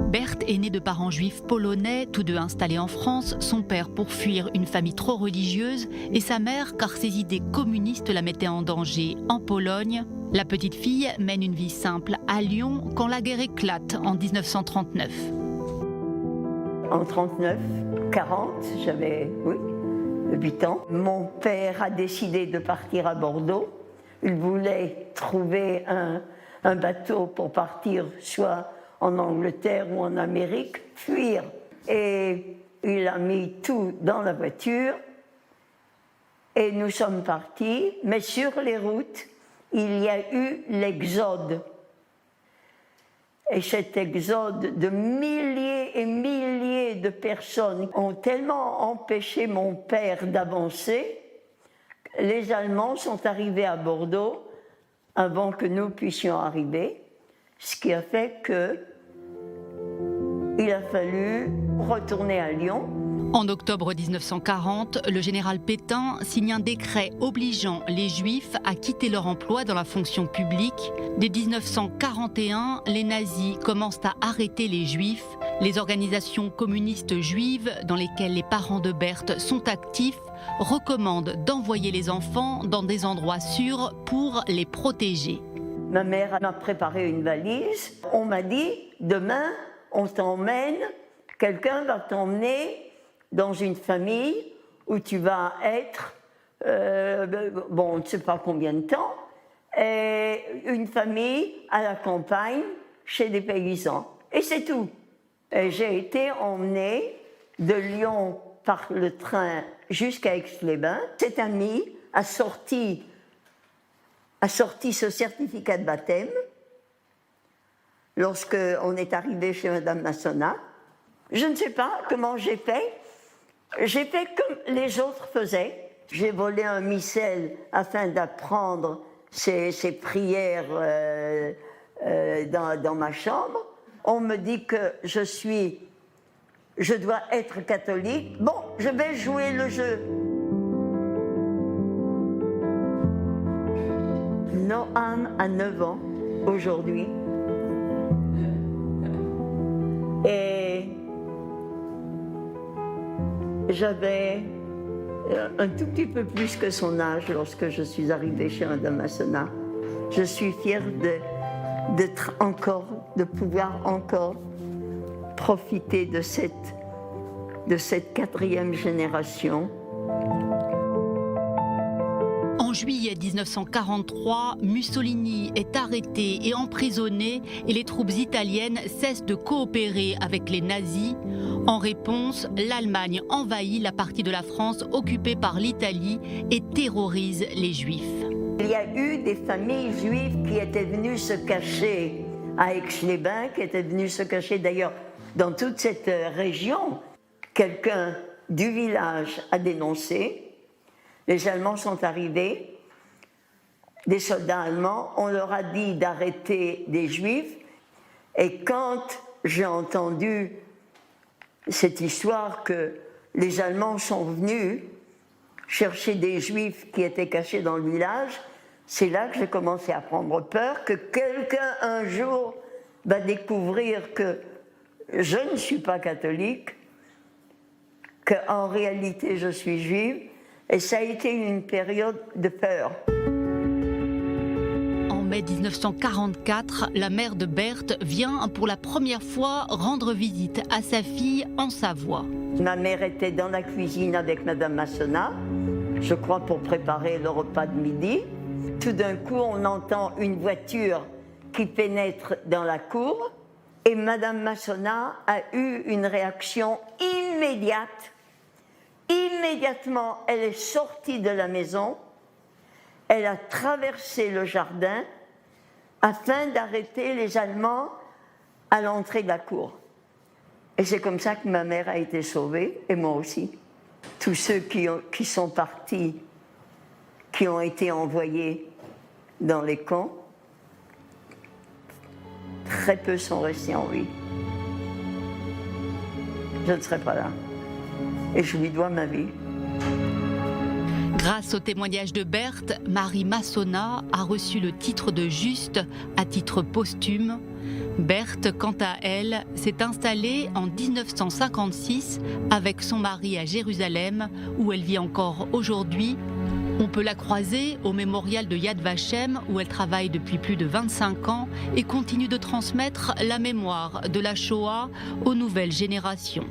Berthe est née de parents juifs polonais, tous deux installés en France, son père pour fuir une famille trop religieuse et sa mère car ses idées communistes la mettaient en danger en Pologne. La petite fille mène une vie simple à Lyon quand la guerre éclate en 1939. En 39, 40, j'avais 8 ans. Mon père a décidé de partir à Bordeaux. Il voulait trouver un bateau pour partir soit en Angleterre ou en Amérique, fuir. Et il a mis tout dans la voiture et nous sommes partis. Mais sur les routes, il y a eu l'exode. Et cet exode de milliers et milliers de personnes ont tellement empêché mon père d'avancer. Les Allemands sont arrivés à Bordeaux avant que nous puissions arriver, ce qui a fait qu'il a fallu retourner à Lyon. En octobre 1940, le général Pétain signe un décret obligeant les Juifs à quitter leur emploi dans la fonction publique. Dès 1941, les nazis commencent à arrêter les Juifs. Les organisations communistes juives, dans lesquelles les parents de Berthe sont actifs, recommandent d'envoyer les enfants dans des endroits sûrs pour les protéger. Ma mère m'a préparé une valise. On m'a dit, demain, on t'emmène, quelqu'un va t'emmener dans une famille où tu vas être, on ne sait pas combien de temps, et une famille à la campagne, chez des paysans. Et c'est tout. Et j'ai été emmenée de Lyon par le train jusqu'à Aix-les-Bains. Cet ami a sorti ce certificat de baptême lorsqu'on est arrivé chez Madame Massona. Je ne sais pas comment j'ai fait. J'ai fait comme les autres faisaient. J'ai volé un missel afin d'apprendre ces prières dans ma chambre. On me dit que je dois être catholique. Bon, je vais jouer le jeu. Noam a 9 ans aujourd'hui. Et j'avais un tout petit peu plus que son âge lorsque je suis arrivée chez Madame Massona. Je suis fière de pouvoir encore profiter de cette 4e génération. En juillet 1943, Mussolini est arrêté et emprisonné et les troupes italiennes cessent de coopérer avec les nazis. En réponse, l'Allemagne envahit la partie de la France occupée par l'Italie et terrorise les Juifs. Il y a eu des familles juives qui étaient venues se cacher à Aix-les-Bains, qui étaient venues se cacher d'ailleurs dans toute cette région. Quelqu'un du village a dénoncé. Les Allemands sont arrivés, des soldats allemands, on leur a dit d'arrêter des Juifs. Et quand j'ai entendu cette histoire que les Allemands sont venus chercher des Juifs qui étaient cachés dans le village, c'est là que j'ai commencé à prendre peur que quelqu'un un jour va découvrir que je ne suis pas catholique, qu'en réalité je suis juive. Et ça a été une période de peur. En mai 1944, la mère de Berthe vient pour la première fois rendre visite à sa fille en Savoie. Ma mère était dans la cuisine avec Madame Massona, je crois pour préparer le repas de midi. Tout d'un coup, on entend une voiture qui pénètre dans la cour et Madame Massona a eu une réaction immédiate. Immédiatement, elle est sortie de la maison, elle a traversé le jardin afin d'arrêter les Allemands à l'entrée de la cour. Et c'est comme ça que ma mère a été sauvée, et moi aussi. Tous ceux qui sont partis, qui ont été envoyés dans les camps, très peu sont restés en vie. Je ne serai pas là. Et je lui dois ma vie. Grâce au témoignage de Berthe, Marie Massona a reçu le titre de Juste à titre posthume. Berthe, quant à elle, s'est installée en 1956 avec son mari à Jérusalem, où elle vit encore aujourd'hui. On peut la croiser au mémorial de Yad Vashem, où elle travaille depuis plus de 25 ans et continue de transmettre la mémoire de la Shoah aux nouvelles générations.